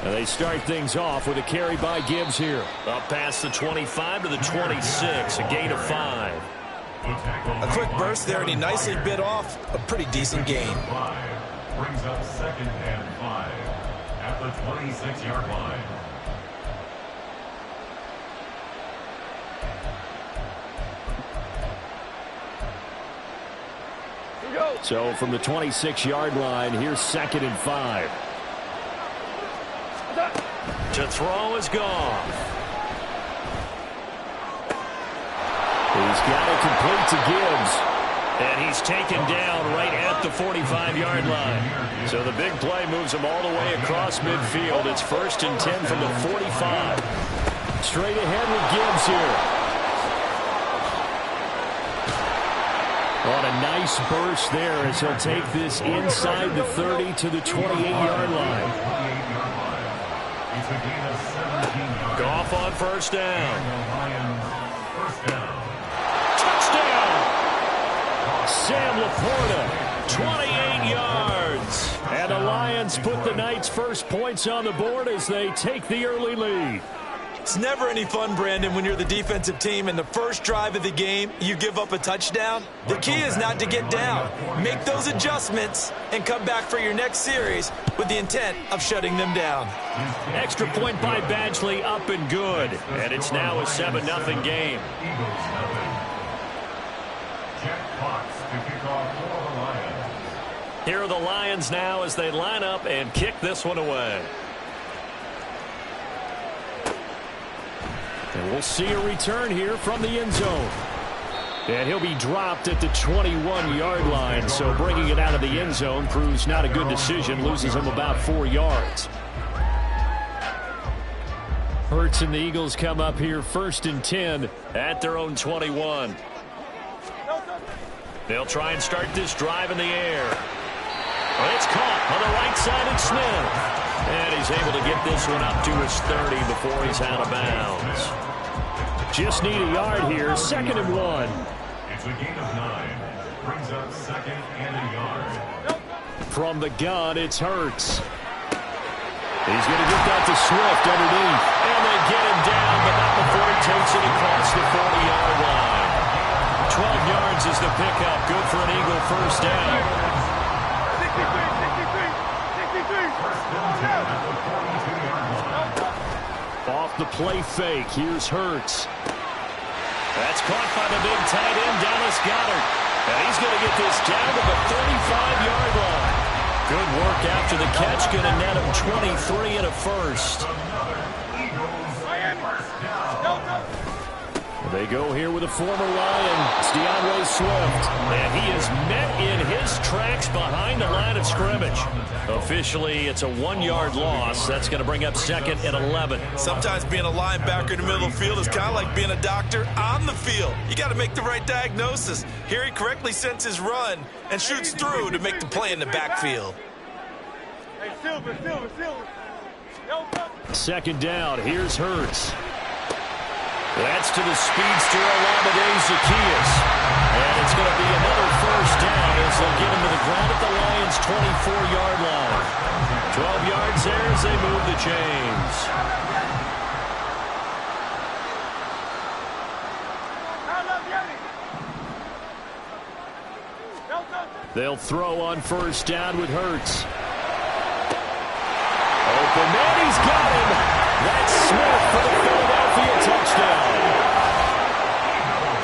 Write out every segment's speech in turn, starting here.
And they start things off with a carry by Gibbs here. Up past the 25 to the 26, a gain of 5. A quick burst there, and he nicely bit off a pretty decent gain. Brings up 2nd and 5 at the 26-yard line. So from the 26-yard line, here's 2nd and 5. To throw is gone. He's got it complete to Gibbs. And he's taken down right at the 45-yard line. So the big play moves him all the way across midfield. It's 1st and 10 from the 45. Straight ahead with Gibbs here. On a nice burst there as he'll take this inside the 30 to the 28-yard line. Goff on 1st down. Touchdown! Sam Laporta, 28 yards. And the Lions put the Knights' first points on the board as they take the early lead. It's never any fun, Brandon, when you're the defensive team and the first drive of the game, you give up a touchdown. The key is not to get down. Make those adjustments and come back for your next series with the intent of shutting them down. Extra point by Badgley, up and good. And it's now a 7-0 game. Here are the Lions now as they line up and kick this one away. And we'll see a return here from the end zone. And he'll be dropped at the 21-yard line, so bringing it out of the end zone proves not a good decision, loses him about 4 yards. Hurts and the Eagles come up here 1st and 10 at their own 21. They'll try and start this drive in the air. It's caught on the right side of Smith. And he's able to get this one up to his 30 before he's out of bounds. Just need a yard here, 2nd and 1. It's a gain of 9. Brings up 2nd and a yard. From the gun, it's Hurts. He's going to get that to Swift underneath. And they get him down, but not before he takes it across the 40-yard line. 12 yards is the pickup. Good for an Eagle 1st down. Off the play fake, here's Hurts. That's caught by the big tight end, Dallas Goedert. And he's going to get this down to the 35-yard line. Good work after the catch, going to net him 23 and a 1st. They go here with a former Lion. It's DeAndre Swift. And he is met in his tracks behind the line of scrimmage. Officially, it's a 1-yard loss. That's going to bring up 2nd and 11. Sometimes being a linebacker in the middle of the field is kind of like being a doctor on the field. You got to make the right diagnosis. Here he correctly sends his run and shoots through to make the play in the backfield. Hey, Silver. 2nd down, here's Hurts. That's to the speedster, Olamide Zaccheaus. And it's going to be another 1st down as they'll get him to the ground at the Lions' 24-yard line. 12 yards there as they move the chains. They'll throw on 1st down with Hurts. Open man, he's got him. That's Smith for the Philadelphia touchdown.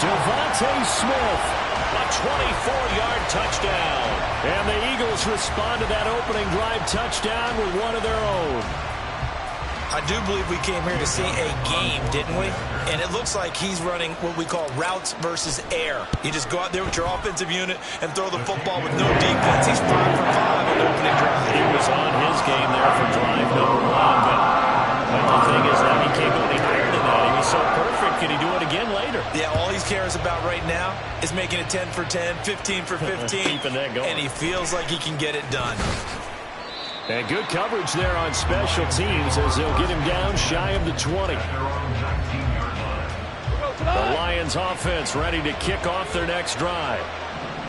Devontae Smith, a 24-yard touchdown. And the Eagles respond to that opening drive touchdown with one of their own. I do believe we came here to see a game, didn't we? And it looks like he's running what we call routes versus air. You just go out there with your offensive unit and throw the football with no defense. He's 5 for 5 on the opening drive. He was on his game there for drive number 1. But the thing is that he can't go any higher than that. He was so perfect. Can he do it again later? Yeah, all he cares about right now is making it 10 for 10, 15 for 15. Keeping that going. And he feels like he can get it done. And good coverage there on special teams as they'll get him down shy of the 20. The Lions offense ready to kick off their next drive.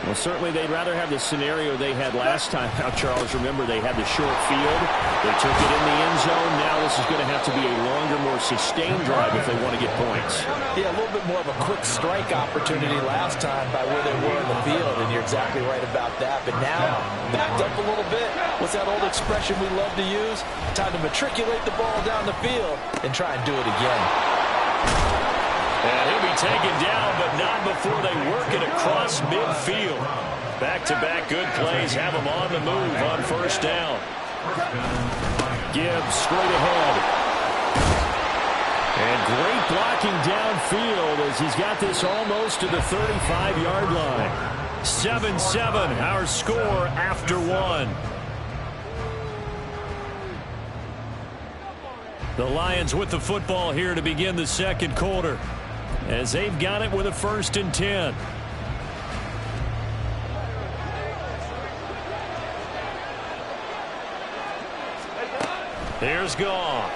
Well, certainly they'd rather have the scenario they had last time. Now, Charles, remember, they had the short field. They took it in the end zone. Now this is going to have to be a longer, more sustained drive if they want to get points. Yeah, a little bit more of a quick strike opportunity last time by where they were in the field, and you're exactly right about that. But now, backed up a little bit. What's that old expression we love to use? Time to matriculate the ball down the field and try and do it again. And he'll be taken down, but not before they work it across midfield. Back-to-back good plays have him on the move on first down. Gibbs straight ahead. And great blocking downfield as he's got this almost to the 35-yard line. 7-7, our score after one. The Lions with the football here to begin the second quarter, as they've got it with a 1st and 10. Here's Goff.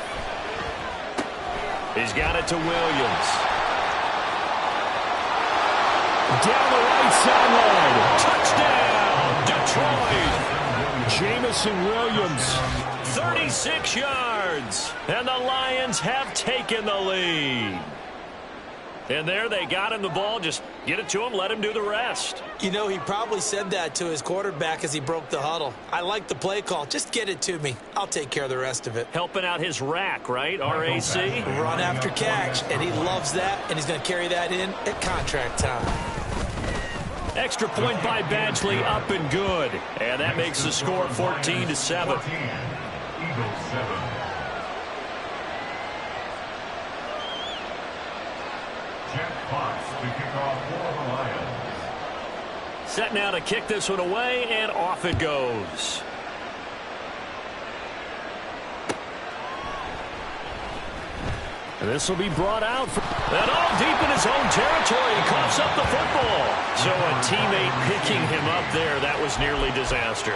He's got it to Williams. Down the right sideline. Touchdown, Detroit. Jamison Williams, 36 yards. And the Lions have taken the lead. And there they got him the ball. Just get it to him, let him do the rest. You know, he probably said that to his quarterback as he broke the huddle. I like the play call. Just get it to me. I'll take care of the rest of it. Helping out his rack, right? RAC? Run after catch, and he loves that, and he's going to carry that in at contract time. Extra point by Badgley, up and good. And that makes the score 14-7. Eagles 7. Jack Fox to kick off for the Lions. Set now to kick this one away, and off it goes. And this will be brought out. And all deep in his own territory. He coughs up the football. So a teammate picking him up there, that was nearly disaster.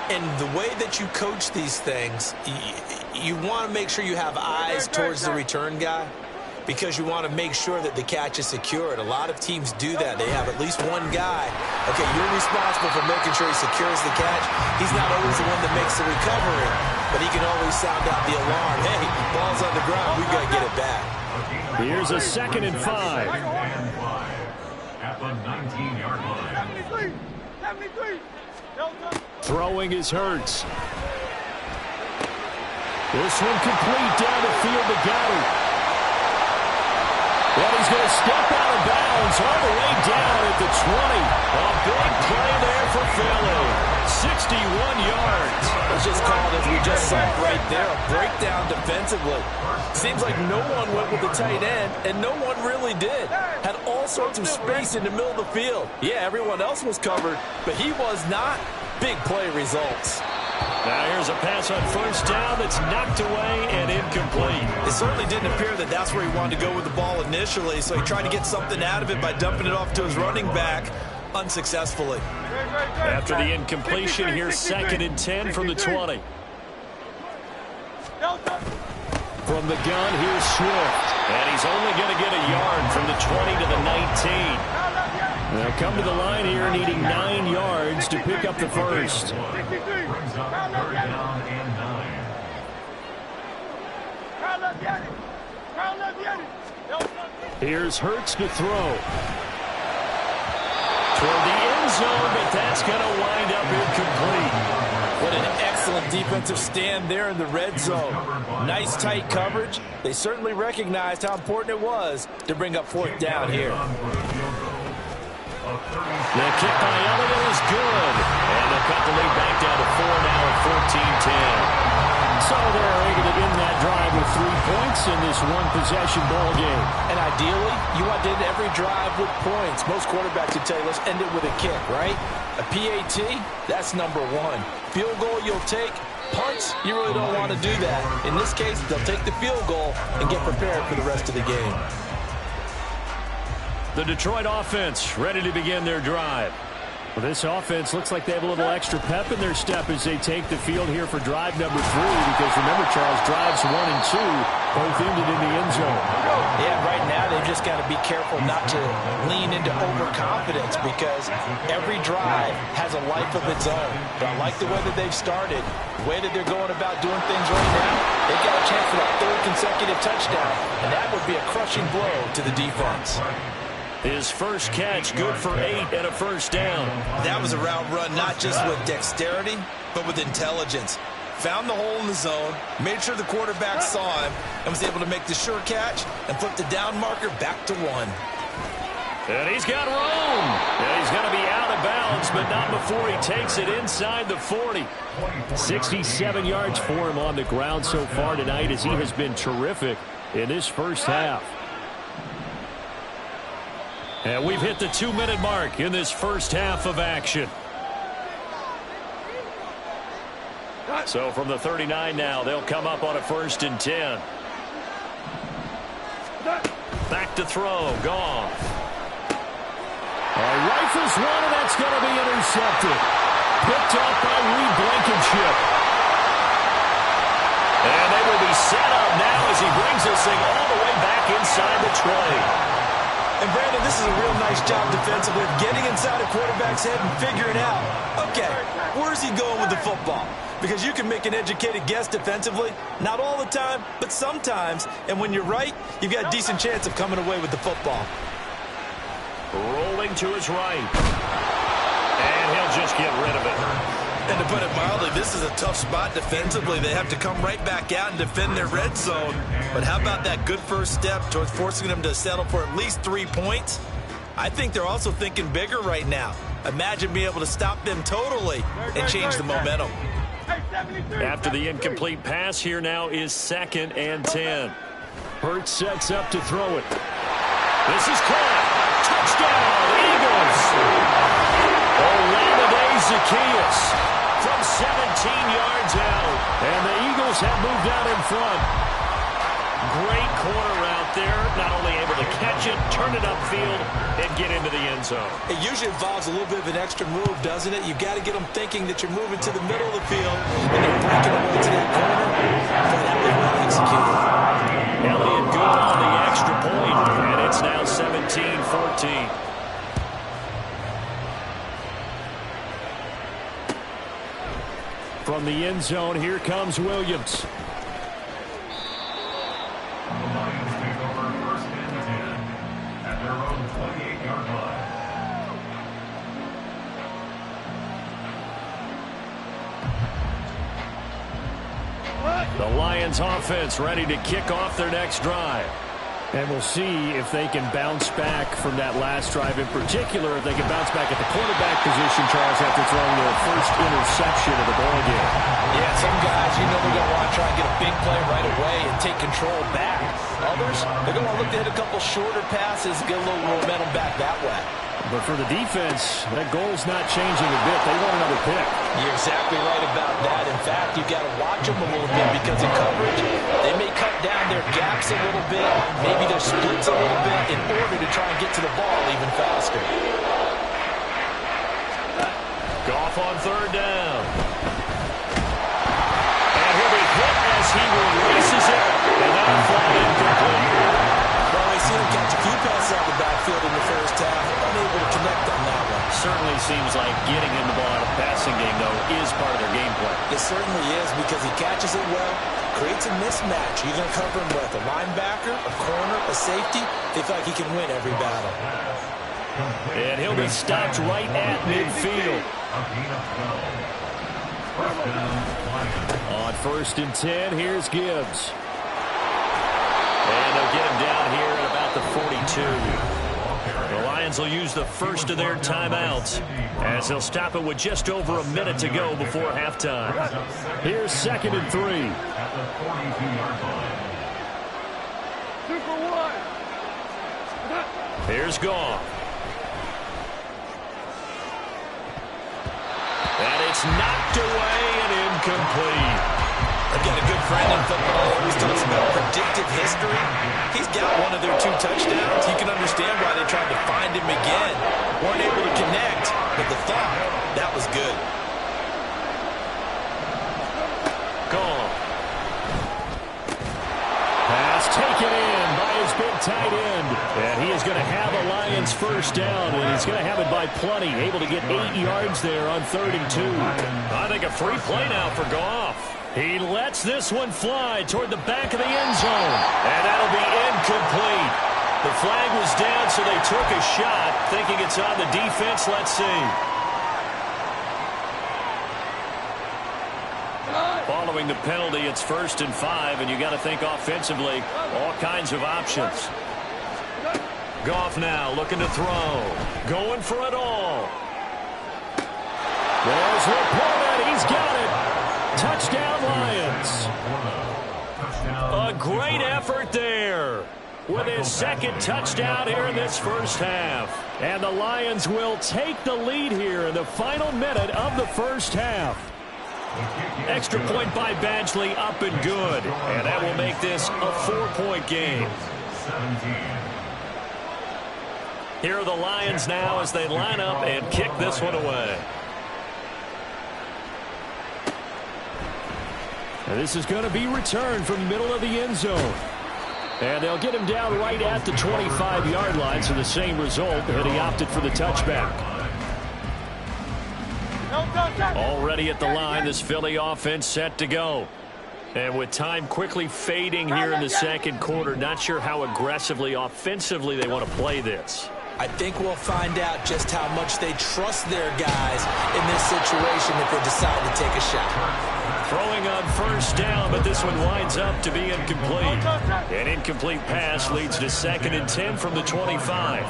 And the way that you coach these things, you want to make sure you have eyes towards the return guy, because you want to make sure that the catch is secured. A lot of teams do that. They have at least one guy. Okay, you're responsible for making sure he secures the catch. He's not always the one that makes the recovery, but he can always sound out the alarm. Hey, ball's on the ground. We've got to get it back. Here's a 2nd and 5. At the 19-yard line. 73. Throwing is Hurts. This one complete down the field to Goddard. Well, he's going to step out of bounds all the way down at the 20. A big play there for Philly. 61 yards. Let's just call it, as we just saw right there, a breakdown defensively. Seems like no one went with the tight end, and no one really did. Had all sorts of space in the middle of the field. Yeah, everyone else was covered, but he was not. Big play results. Now here's a pass on first down that's knocked away and incomplete. It certainly didn't appear that that's where he wanted to go with the ball initially, so he tried to get something out of it by dumping it off to his running back unsuccessfully. After the incompletion, here's 2nd and 10 from the 20. From the gun, here's Swift. And he's only going to get a yard from the 20 to the 19. They'll come to the line here needing 9 yards to pick up the first. Brings up 3rd down and 9. Here's Hurts to throw. Toward the end zone, but that's going to wind up incomplete. What an excellent defensive stand there in the red zone. Nice tight coverage. They certainly recognized how important it was to bring up 4th down here. The kick by Elliott is good. And they'll cut the lead back down to 4 now at 14-10. So they're able to end that drive with 3 points in this one-possession ball game. And ideally, you want to end every drive with points. Most quarterbacks would tell you, let's end it with a kick, right? A PAT, that's number 1. Field goal you'll take. Punts, you really don't want to do that. In this case, they'll take the field goal and get prepared for the rest of the game. The Detroit offense ready to begin their drive. Well, this offense looks like they have a little extra pep in their step as they take the field here for drive number 3, because remember, Charles, drives 1 and 2 both ended in the end zone. Yeah, right now they've just got to be careful not to lean into overconfidence, because every drive has a life of its own. But I like the way that they've started, the way that they're going about doing things right now. They've got a chance for that 3rd consecutive touchdown, and that would be a crushing blow to the defense. His first catch, good for 8 and a first down. That was a route run not just with dexterity, but with intelligence. Found the hole in the zone, made sure the quarterback saw him, and was able to make the sure catch and flip the down marker back to 1. And he's got room. And he's going to be out of bounds, but not before he takes it inside the 40. 67 yards for him on the ground so far tonight, as he has been terrific in this first half. And we've hit the 2-minute mark in this first half of action. So from the 39 now, they'll come up on a 1st and 10. Back to throw, Goff. Rifles one, and that's going to be intercepted. Picked off by Reed Blankenship. And they will be set up now as he brings this thing all the way back inside the tray. And Brandon, this is a real nice job defensively, getting inside a quarterback's head and figuring out, okay, where's he going with the football? Because you can make an educated guess defensively, not all the time, but sometimes. And when you're right, you've got a decent chance of coming away with the football. Rolling to his right. And he'll just get rid of it. And to put it mildly, this is a tough spot defensively. They have to come right back out and defend their red zone. But how about that good first step towards forcing them to settle for at least 3 points? I think they're also thinking bigger right now. Imagine being able to stop them totally and change the momentum. After the incomplete pass, here now is 2nd and 10. Hurts sets up to throw it. This is caught. Touchdown, Eagles. Olamide Zaccheaus from 17 yards out. And the Eagles have moved out in front. Great corner route there. Not only able to catch it, turn it upfield, and get into the end zone. It usually involves a little bit of an extra move, doesn't it? You've got to get them thinking that you're moving to the middle of the field and you're breaking away to that corner. But that was well executed. Elliott good on the extra point, and it's now 17-14. From the end zone, here comes Williams. The Lions take over 1st and 10 at their own 28-yard line. The Lions offense ready to kick off their next drive. And we'll see if they can bounce back from that last drive, in particular, if they can bounce back at the quarterback position, Charles, after throwing their first interception of the ball game. Yeah, some guys, you know, they're going to want to try and get a big play right away and take control back. Others, they're going to want to look to hit a couple shorter passes, get a little momentum back that way. But for the defense, that goal's not changing a bit. They want another pick. You're exactly right about that. In fact, you've got to watch them a little bit, because in coverage, they may cut down their gaps a little bit, maybe their splits a little bit, in order to try and get to the ball even faster. Goff on 3rd down. And he'll be hit as he releases it, and that'll fly incomplete. Well, we've seen him catch a few passes out of the backfield in the first half, unable to connect on that one. Certainly seems like getting him the ball out of the passing game, though, is part of their game plan. It certainly is, because he catches it well, creates a mismatch. You're going to cover him with a linebacker, a corner, a safety. They feel like he can win every battle. And he'll be stopped right at midfield. On 1st and 10, here's Gibbs. And they'll get him down here at about the 42. The Lions will use the first of their timeouts, as they'll stop it with just over a minute to go before halftime. Here's 2nd and 3. At the 42-yard line. 2 for 1. Here's Goff. And it's knocked away and incomplete. I've got a good friend in football who always talks about predictive history. He's got one of their 2 touchdowns. You can understand why they tried to find him again. Weren't able to connect, but the thought, that was good. Gone. Pass taken in by his big tight end. And he is going to have a Lions first down, and he's going to have it by plenty. Able to get 8 yards there on 3rd and 2. I think a free play now for Goff. He lets this one fly toward the back of the end zone. And that'll be incomplete. The flag was down, so they took a shot, thinking it's on the defense. Let's see. Following the penalty, it's 1st and 5, and you got to think offensively, all kinds of options. Goff now looking to throw. Going for it all. There's Laporta. He's got it. Touchdown, Lions. A great effort there with his 2nd touchdown here in this first half. And the Lions will take the lead here in the final minute of the first half. Extra point by Badgley, up and good. And that will make this a 4-point game. Here are the Lions now as they line up and kick this one away. And this is going to be returned from the middle of the end zone. And they'll get him down right at the 25-yard line, so the same result, and he opted for the touchback. Already at the line, this Philly offense set to go. And with time quickly fading here in the 2nd quarter, not sure how aggressively, offensively they want to play this. I think we'll find out just how much they trust their guys in this situation if they decide to take a shot. Throwing on 1st down, but this one winds up to be incomplete. An incomplete pass leads to 2nd and 10 from the 25.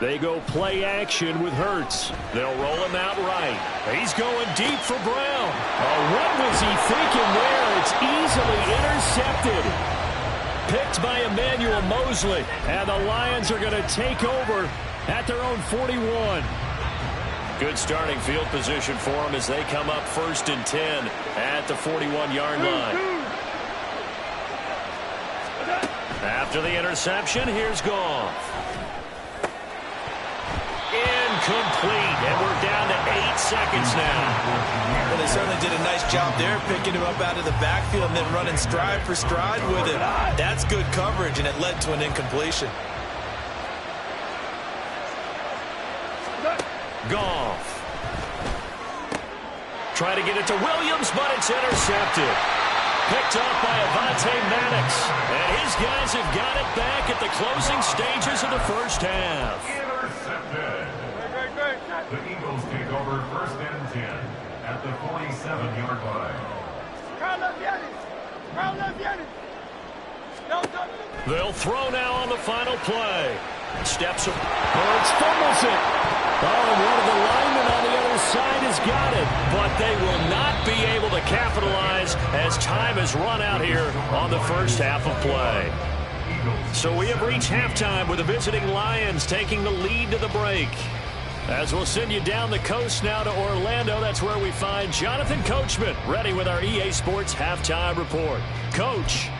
They go play action with Hurts. They'll roll him out right. He's going deep for Brown. Oh, what was he thinking there? It's easily intercepted. Picked by Emmanuel Mosley. And the Lions are going to take over at their own 41. Good starting field position for them as they come up 1st and 10 at the 41-yard line. After the interception, here's Goff. Incomplete, and we're down to 8 seconds now. Well, they certainly did a nice job there, picking him up out of the backfield and then running stride for stride with it. That's good coverage, and it led to an incompletion. Goff. Try to get it to Williams, but it's intercepted. Picked up by Avonte Maddox. And his guys have got it back at the closing stages of the first half. Intercepted. The Eagles take over 1st and 10 at the 47-yard line. They'll throw now on the final play. Steps up. Hurts fumbles it. Oh, and one of the linemen on the other side has got it. But they will not be able to capitalize as time has run out here on the first half of play. So we have reached halftime with the visiting Lions taking the lead to the break. As we'll send you down the coast now to Orlando, that's where we find Jonathan Coachman ready with our EA Sports Halftime Report. Coach.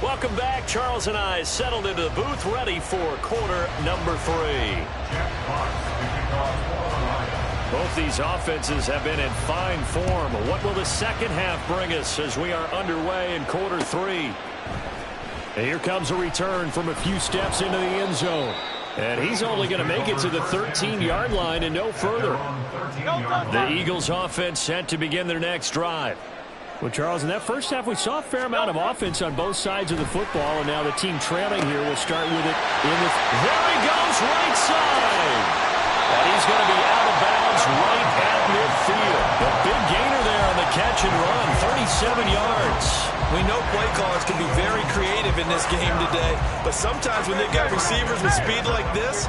Welcome back. Charles and I settled into the booth ready for quarter number 3. Both these offenses have been in fine form. What will the second half bring us as we are underway in quarter 3? And here comes a return from a few steps into the end zone. And he's only going to make it to the 13-yard line and no further. The Eagles offense set to begin their next drive. Well, Charles, in that first half, we saw a fair amount of offense on both sides of the football, and now the team trailing here will start with it in the... There he goes, right side! And he's going to be out of bounds right at midfield. The big gainer there on the catch and run, 37 yards. We know play callers can be very creative in this game today, but sometimes when they've got receivers with speed like this,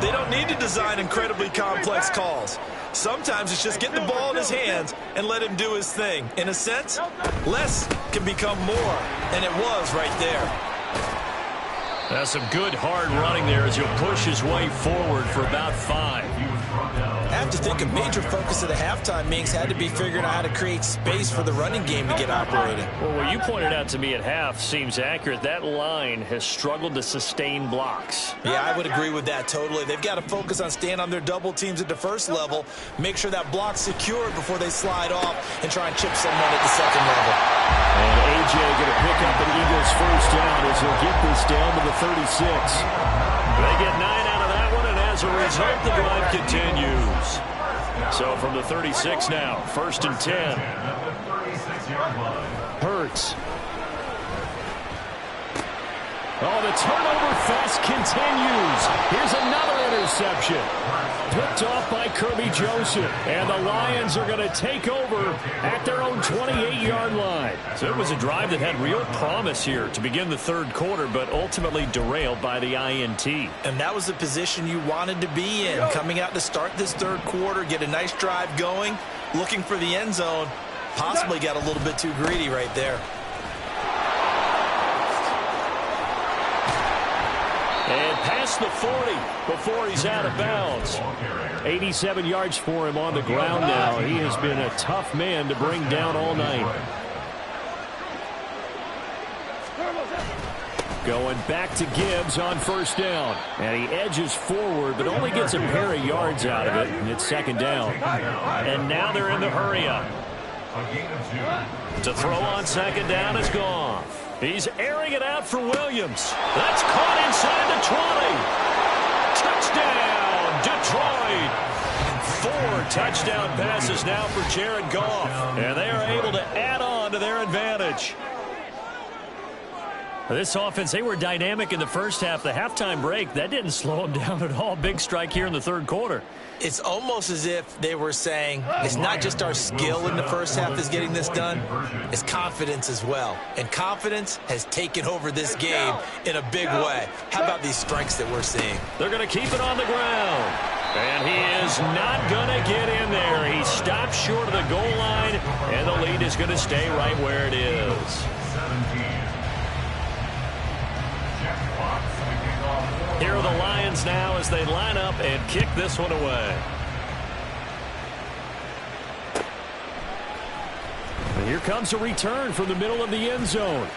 they don't need to design incredibly complex calls. Sometimes it's just get the ball in his hands and let him do his thing. In a sense, less can become more, and it was right there. That's some good hard running there as he'll push his way forward for about 5. I have to think a major focus of the halftime meetings had to be figuring out how to create space for the running game to get operating. Well, what you pointed out to me at half seems accurate. That line has struggled to sustain blocks. Yeah, I would agree with that totally. They've got to focus on staying on their double teams at the first level, make sure that block's secured before they slide off and try and chip someone at the second level. And A.J. going to pick up an Eagles first down as he'll get this down to the 36. They get 9 out of that one, and as a result, the drive continues. So from the 36 now, 1st and 10. Hurts. Oh, the turnover fest continues. Here's another interception. Picked off by Kirby Joseph. And the Lions are going to take over at their own 28-yard line. So it was a drive that had real promise here to begin the third quarter, but ultimately derailed by the INT. And that was the position you wanted to be in. Coming out to start this third quarter, get a nice drive going, looking for the end zone. Possibly got a little bit too greedy right there. And past the 40 before he's out of bounds. 87 yards for him on the ground now. He has been a tough man to bring down all night. Going back to Gibbs on first down. And he edges forward, but only gets a pair of yards out of it. And it's second down. And now they're in the hurry up. To throw on second down is gone. He's airing it out for Williams. That's caught inside the 20. Touchdown, Detroit. 4 touchdown passes now for Jared Goff. And they are able to add on to their advantage. This offense, they were dynamic in the first half. The halftime break, that didn't slow them down at all. Big strike here in the third quarter. It's almost as if they were saying, it's not just our skill in the first half is getting this done, it's confidence as well. And confidence has taken over this game in a big way. How about these strikes that we're seeing? They're going to keep it on the ground. And he is not going to get in there. He stops short of the goal line, and the lead is going to stay right where it is. Here are the Lions now as they line up and kick this one away. And here comes a return from the middle of the end zone.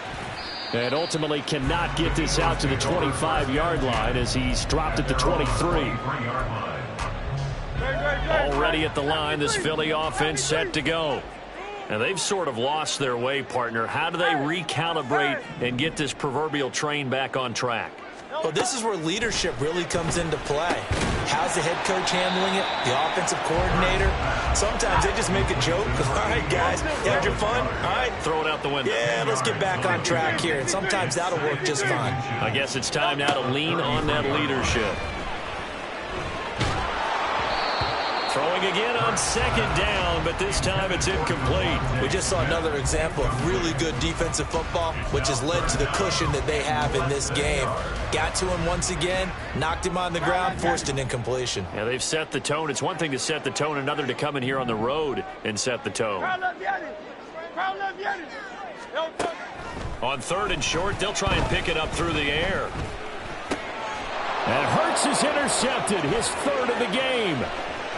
And ultimately cannot get this out to the 25-yard line as he's dropped at the 23. Already at the line, this Philly offense set to go. And they've sort of lost their way, partner. How do they recalibrate and get this proverbial train back on track? Well, this is where leadership really comes into play. How's the head coach handling it? The offensive coordinator? Sometimes they just make a joke. All right, guys, you had your fun? All right. Throw it out the window. Yeah, let's get back on track here. And sometimes that'll work just fine. I guess it's time now to lean on that leadership. Throwing again on second down, but this time it's incomplete. We just saw another example of really good defensive football, which has led to the cushion that they have in this game. Got to him once again, knocked him on the ground, forced an incompletion. Yeah, they've set the tone. It's one thing to set the tone, another to come in here on the road and set the tone. On third and short, they'll try and pick it up through the air. And Hurts is intercepted, his third of the game.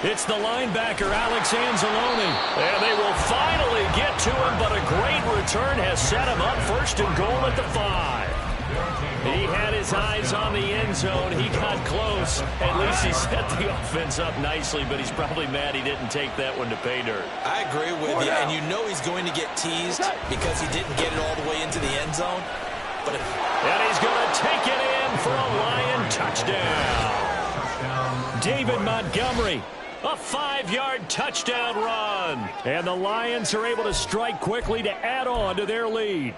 It's the linebacker, Alex Anzalone. And they will finally get to him, but a great return has set him up first and goal at the 5. He had his eyes on the end zone. He got close. At least he set the offense up nicely, but he's probably mad he didn't take that one to pay dirt. I agree with you, and you know he's going to get teased because he didn't get it all the way into the end zone. And he's going to take it in for a Lion touchdown. David Montgomery. A 5-yard touchdown run. And the Lions are able to strike quickly to add on to their lead.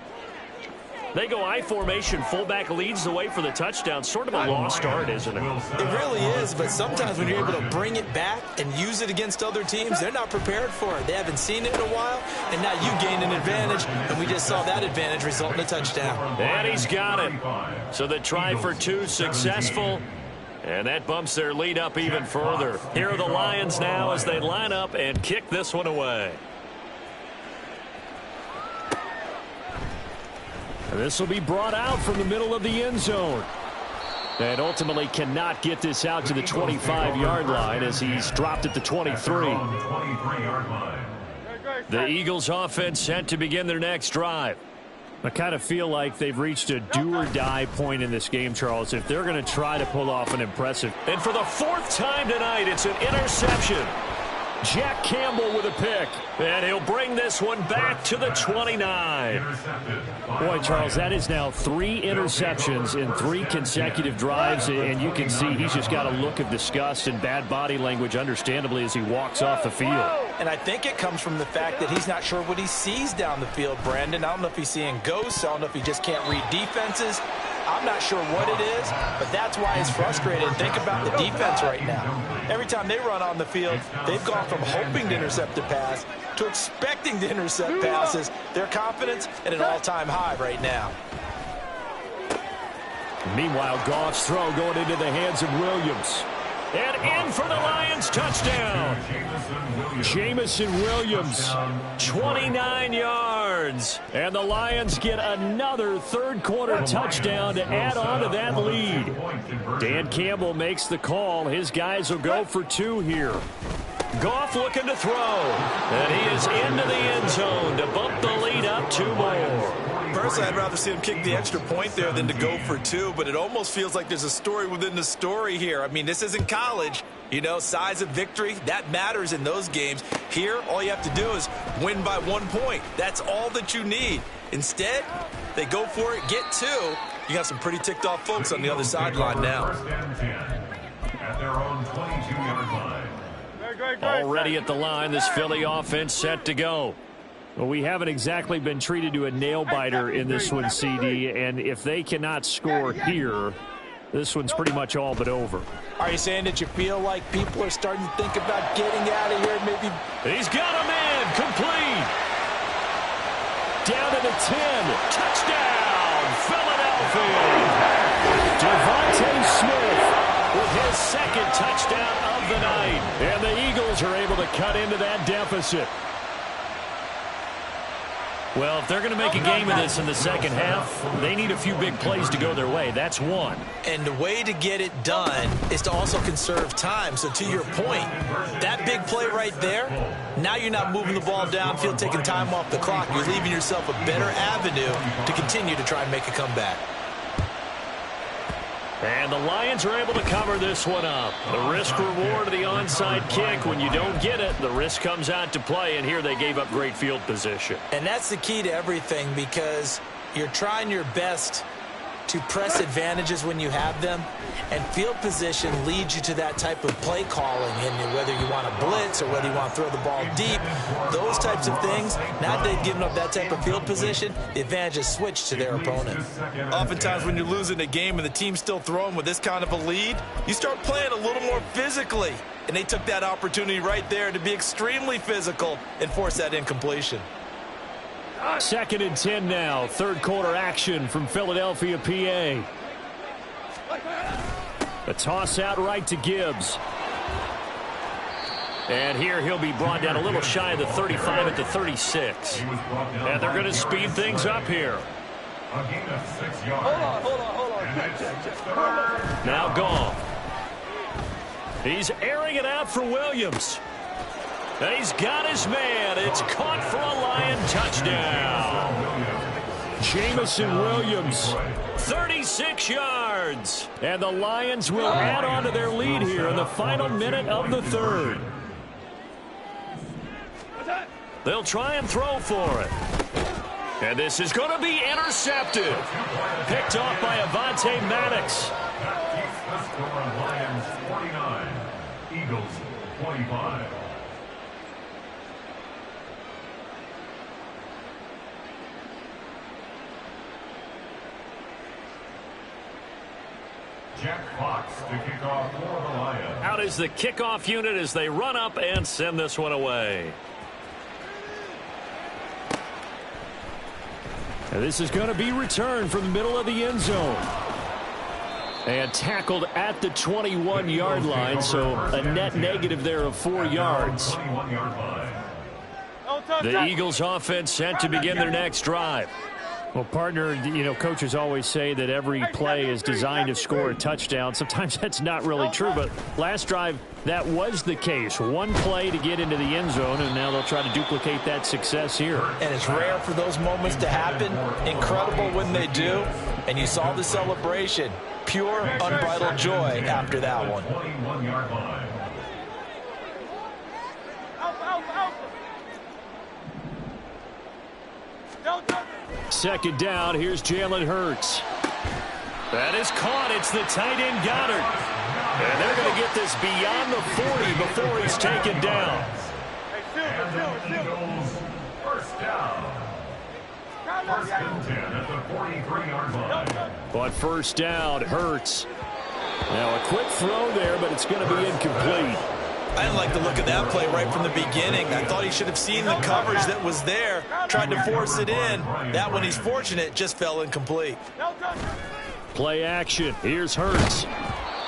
They go I formation. Fullback leads the way for the touchdown. Sort of a lost art, isn't it? It really is, but sometimes when you're able to bring it back and use it against other teams, they're not prepared for it. They haven't seen it in a while, and now you gain an advantage, and we just saw that advantage result in a touchdown. And he's got it. So the try for 2 successful, and that bumps their lead up even further. Here are the Lions now as they line up and kick this one away. This will be brought out from the middle of the end zone. And ultimately cannot get this out to the 25-yard line as he's dropped at the 23. The Eagles offense set to begin their next drive. I kind of feel like they've reached a do-or-die point in this game, Charles, if they're going to try to pull off an impressive. And for the 4th time tonight, it's an interception. Jack Campbell with a pick, and he'll bring this one back to the 29. Boy, Charles, that is now 3 interceptions in 3 consecutive drives, and you can see he's just got a look of disgust and bad body language, understandably, as he walks off the field. And I think it comes from the fact that he's not sure what he sees down the field, Brandon. I don't know if he's seeing ghosts. I don't know if he just can't read defenses. I'm not sure what it is, but that's why he's frustrated. Think about the defense right now. Every time they run on the field, they've gone from hoping to intercept a pass to expecting to intercept passes. Their confidence at an all-time high right now. Meanwhile, Goff's throw going into the hands of Williams. And in for the Lions, touchdown. Jamison Williams, 29 yards. And the Lions get another third-quarter touchdown to add on to that lead. Dan Campbell makes the call. His guys will go for 2 here. Goff looking to throw. And he is into the end zone to bump the lead up 2 more. Personally, I'd rather see him kick the extra point there than to go for 2, but it almost feels like there's a story within the story here. I mean, this isn't college. You know, size of victory, that matters in those games. Here, all you have to do is win by 1 point. That's all that you need. Instead, they go for it, get 2. You got some pretty ticked off folks on the other sideline now. At their own 22-yard line. Already at the line, this Philly offense set to go. Well, we haven't exactly been treated to a nail-biter in this one, CD, and if they cannot score here, this one's pretty much all but over. Are you saying that you feel like people are starting to think about getting out of here? Maybe he's got a man, complete. Down to the 10, touchdown, Philadelphia. Devontae Smith with his 2nd touchdown of the night, and the Eagles are able to cut into that deficit. Well, if they're going to make a game of this in the second half, they need a few big plays to go their way. That's one. And the way to get it done is to also conserve time. So to your point, that big play right there, now you're not moving the ball downfield, taking time off the clock. You're leaving yourself a better avenue to continue to try and make a comeback. And the Lions are able to cover this one up. The risk-reward of the onside kick. When you don't get it, the risk comes out to play, and here they gave up great field position. And that's the key to everything, because you're trying your best to press advantages when you have them, and field position leads you to that type of play calling. And whether you want to blitz or whether you want to throw the ball deep, those types of things, now that they've given up that type of field position, the advantage is switched to their opponent. Oftentimes when you're losing a game and the team's still throwing with this kind of a lead, you start playing a little more physically. And they took that opportunity right there to be extremely physical and force that incompletion. 2nd and 10 now. 3rd-quarter action from Philadelphia, PA. A toss out right to Gibbs. And here he'll be brought down a little shy of the 35 at the 36. And they're going to speed things up here. A gain of 6 yards. Hold on. Now Goff. He's airing it out for Williams. And he's got his man. It's caught for a Lion touchdown. Jamison Williams, 36 yards. And the Lions will add on to their lead here in the final minute of the 3rd. They'll try and throw for it. And this is going to be intercepted. Picked off by Avonte Maddox. That keeps the score. Lions 49, Eagles 25. Out is the kickoff unit as they run up and send this one away. And this is going to be returned from the middle of the end zone. And tackled at the 21-yard line, so a net negative there of 4 yards. The Eagles offense set to begin their next drive. Well, partner, you know, coaches always say that every play is designed to score a touchdown. Sometimes that's not really true, but last drive, that was the case. One play to get into the end zone, and now they'll try to duplicate that success here. And it's rare for those moments to happen. Incredible when they do. And you saw the celebration. Pure, unbridled joy after that one. Second down, here's Jalen Hurts. That is caught. It's the tight end Goddard. And they're going to get this beyond the 40 before he's taken down. First down. First and 10 at the 43-yard line. But first down, Hurts. Now a quick throw there, but it's going to be incomplete. I didn't like the look of that play right from the beginning. I thought he should have seen the coverage that was there, tried to force it in. That one, he's fortunate, just fell incomplete. Play action. Here's Hurts.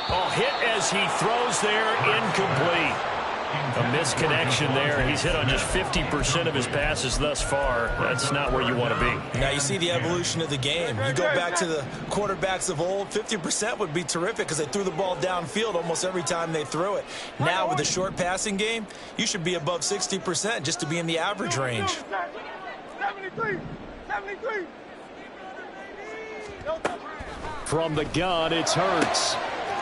Oh, hit as he throws there, incomplete. A misconnection there. He's hit on just 50% of his passes thus far. That's not where you want to be. Now you see the evolution of the game. You go back to the quarterbacks of old, 50% would be terrific because they threw the ball downfield almost every time they threw it. Now with the short passing game, you should be above 60% just to be in the average range. 73. From the gun, it's Hurts.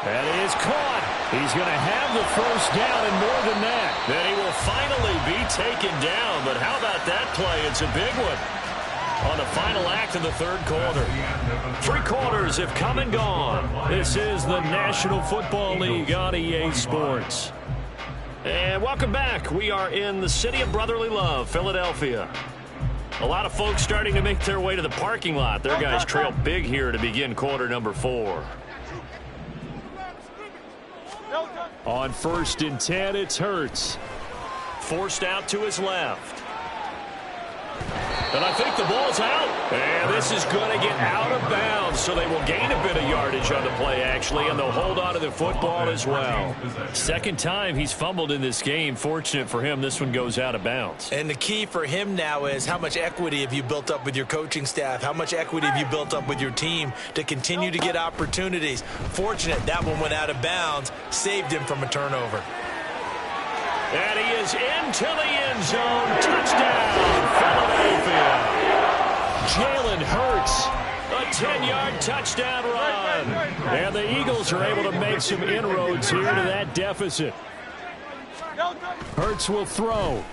That is caught. He's going to have the first down and more than that. Then he will finally be taken down. But how about that play? It's a big one on the final act of the third quarter. 3 quarters have come and gone. This is the National Football League on EA Sports. And welcome back. We are in the city of brotherly love, Philadelphia. A lot of folks starting to make their way to the parking lot. Their guys trail big here to begin quarter number 4. On 1st and 10, it's Hurts. Forced out to his left. And I think the ball's out. And this is going to get out of bounds, so they will gain a bit of yardage on the play, actually, and they'll hold on to the football as well. Second time he's fumbled in this game. Fortunate for him, this one goes out of bounds. And the key for him now is how much equity have you built up with your coaching staff? How much equity have you built up with your team to continue to get opportunities? Fortunate that one went out of bounds, saved him from a turnover. And he is into the end zone. Touchdown, Philadelphia. Jalen Hurts, a 10-yard touchdown run. And the Eagles are able to make some inroads here to that deficit. Hurts will throw.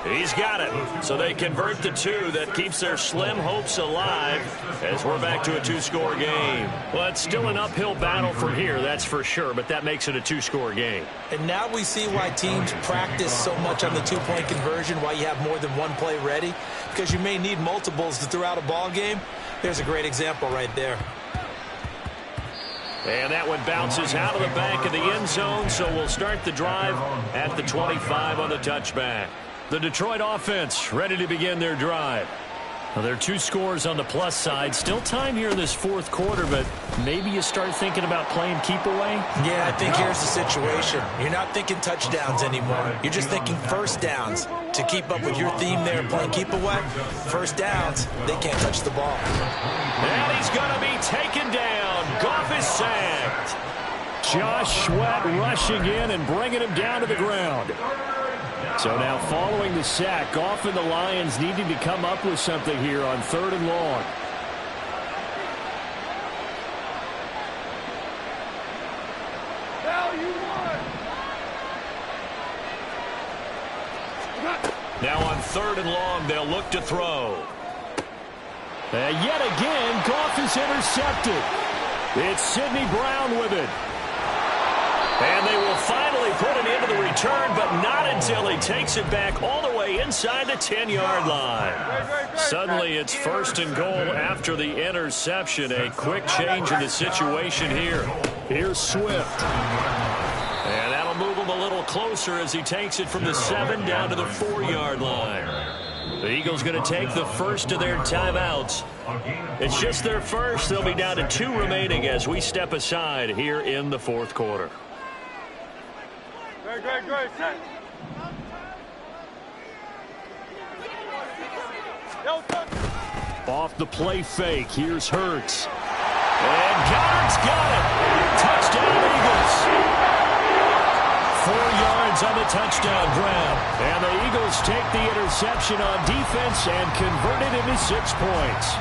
He's got it. So they convert the 2. That keeps their slim hopes alive as we're back to a 2-score game. Well, it's still an uphill battle from here, that's for sure, but that makes it a 2-score game. And now we see why teams practice so much on the 2-point conversion, why you have more than one play ready, because you may need multiples to throw out a ball game. There's a great example right there. And that one bounces out of the back of the end zone, so we'll start the drive at the 25 on the touchback. The Detroit offense ready to begin their drive. Well, there are 2 scores on the plus side. Still time here in this 4th quarter, but maybe you start thinking about playing keep away? Yeah, I think here's the situation. You're not thinking touchdowns anymore. You're just thinking first downs. To keep up with your theme there, playing keep away, first downs, they can't touch the ball. And he's going to be taken down. Goff is sacked. Josh Sweat rushing in and bringing him down to the ground. So now following the sack, Goff and the Lions needing to come up with something here on 3rd and long. Now on 3rd and long, they'll look to throw. And yet again, Goff is intercepted. It's Sidney Brown with it. And they will finally put it into the return, but not until he takes it back all the way inside the 10-yard line. Suddenly it's 1st and goal after the interception. A quick change in the situation here. Here's Swift. little closer as he takes it from the 7 down to the 4-yard line. The Eagles going to take the first of their timeouts. It's just their first. They'll be down to 2 remaining as we step aside here in the 4th quarter. Great. Set. Off the play fake. Here's Hurts. And Goddard's got it. Touchdown, Eagles. 4 yards on the touchdown grab. And the Eagles take the interception on defense and convert it into 6 points.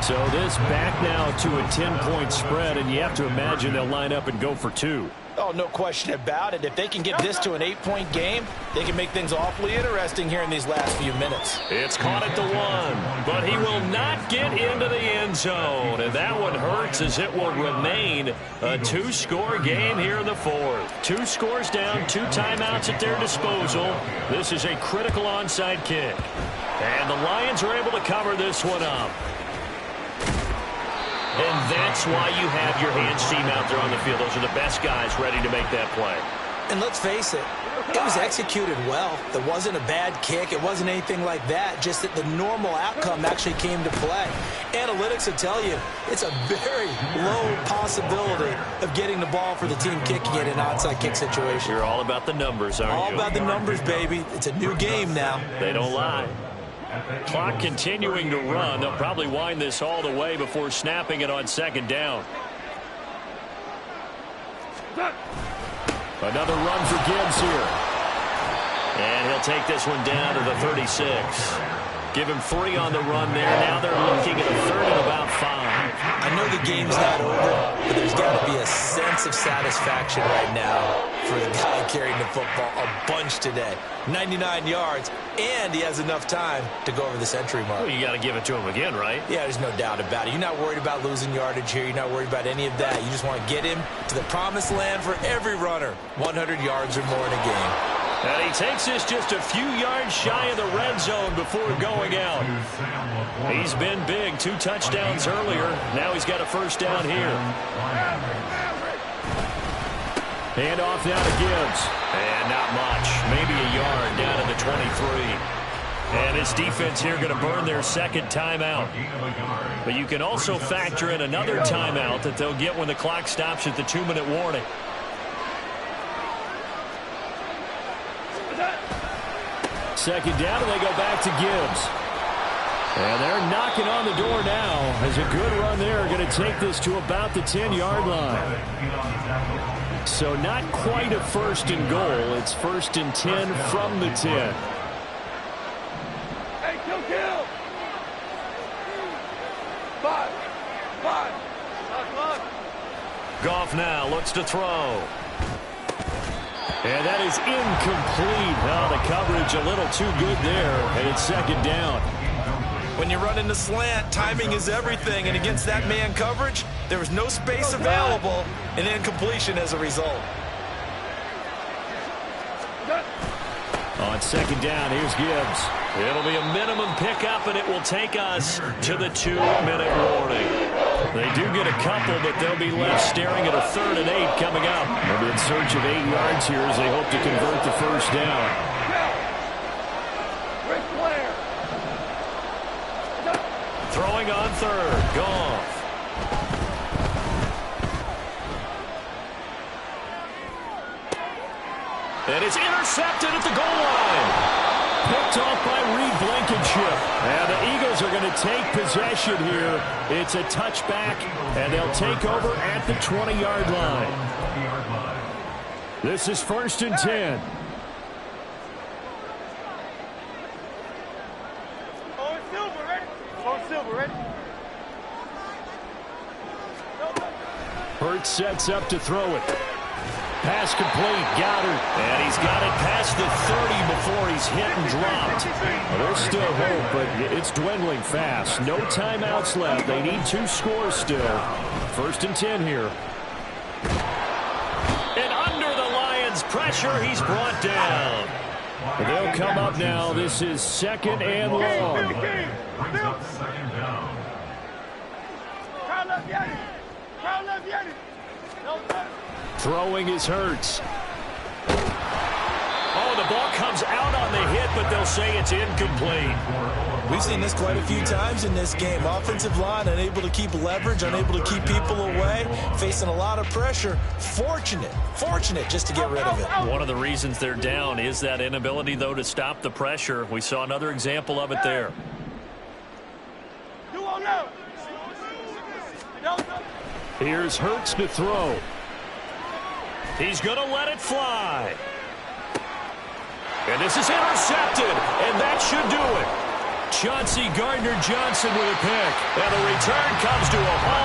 So this back now to a 10-point spread, and you have to imagine they'll line up and go for 2. Oh, no question about it. If they can get this to an 8-point game, they can make things awfully interesting here in these last few minutes. It's caught at the 1, but he will not get into the end zone. And that one hurts as it will remain a 2-score game here in the 4th. 2 scores down, 2 timeouts at their disposal. This is a critical onside kick. And the Lions are able to cover this one up. And that's why you have your hands team out there on the field. Those are the best guys ready to make that play. And let's face it, it was executed well. It wasn't a bad kick. It wasn't anything like that. Just that the normal outcome actually came to play. Analytics will tell you it's a very low possibility of getting the ball for the team kicking it in an onside kick situation. You're all about the numbers, aren't you? All about the numbers, baby. It's a new game now. They don't lie. Clock continuing to run. They'll probably wind this all the way before snapping it on 2nd down. Another run for Gibbs here. And he'll take this one down to the 36. Give him 3 on the run there. Now they're looking at a 3rd and about 5. I know the game's not over, but there's got to be a sense of satisfaction right now for the guy carrying the football a bunch today. 99 yards, and he has enough time to go over the century mark. Well, you got to give it to him again, right? Yeah, there's no doubt about it. You're not worried about losing yardage here. You're not worried about any of that. You just want to get him to the promised land for every runner. 100 yards or more in a game. And he takes this just a few yards shy of the red zone before going out. He's been big. 2 touchdowns earlier. Now he's got a 1st down here. Hand off down to Gibbs. And not much. Maybe a yard down to the 23. And his defense here going to burn their 2nd timeout. But you can also factor in another timeout that they'll get when the clock stops at the 2-minute warning. Second down, and they go back to Gibbs. And they're knocking on the door now as a good run there. Going to take this to about the 10-yard line. So not quite a 1st and goal. It's 1st and 10 from the 10. Hey, kill. 5. Goff now looks to throw. And that is incomplete. Oh, the coverage a little too good there, and it's 2nd down. When you run in the slant, timing is everything, and against that man coverage, there was no space available, and incompletion as a result. On 2nd down, here's Gibbs. It'll be a minimum pickup, and it will take us to the 2-minute warning. They do get a couple, but they'll be left staring at a 3rd and 8 coming up. They'll be in search of 8 yards here as they hope to convert the 1st down. Throwing on 3rd. Goff. And it's intercepted at the goal line. Picked off by Reed Blankenship. And the Eagles are going to take possession here. It's a touchback, and they'll take over at the 20-yard line. This is 1st and 10. Hurts sets up to throw it. Pass complete. Goddard. And he's got it past the 30 before he's hit and dropped. Well, there's still hope, but it's dwindling fast. No timeouts left. They need 2 scores still. 1st and 10 here. And under the Lions' pressure, he's brought down. They'll come up now. This is 2nd and long. Throwing is Hurts. and the ball comes out on the hit, but they'll say it's incomplete. We've seen this quite a few times in this game. Offensive line unable to keep leverage, unable to keep people away, facing a lot of pressure. Fortunate just to get rid of it. One of the reasons they're down is that inability, though, to stop the pressure. We saw another example of it there. Here's Hurts to throw. He's going to let it fly. And this is intercepted, and that should do it. Chauncey Gardner-Johnson with a pick. And the return comes to a halt.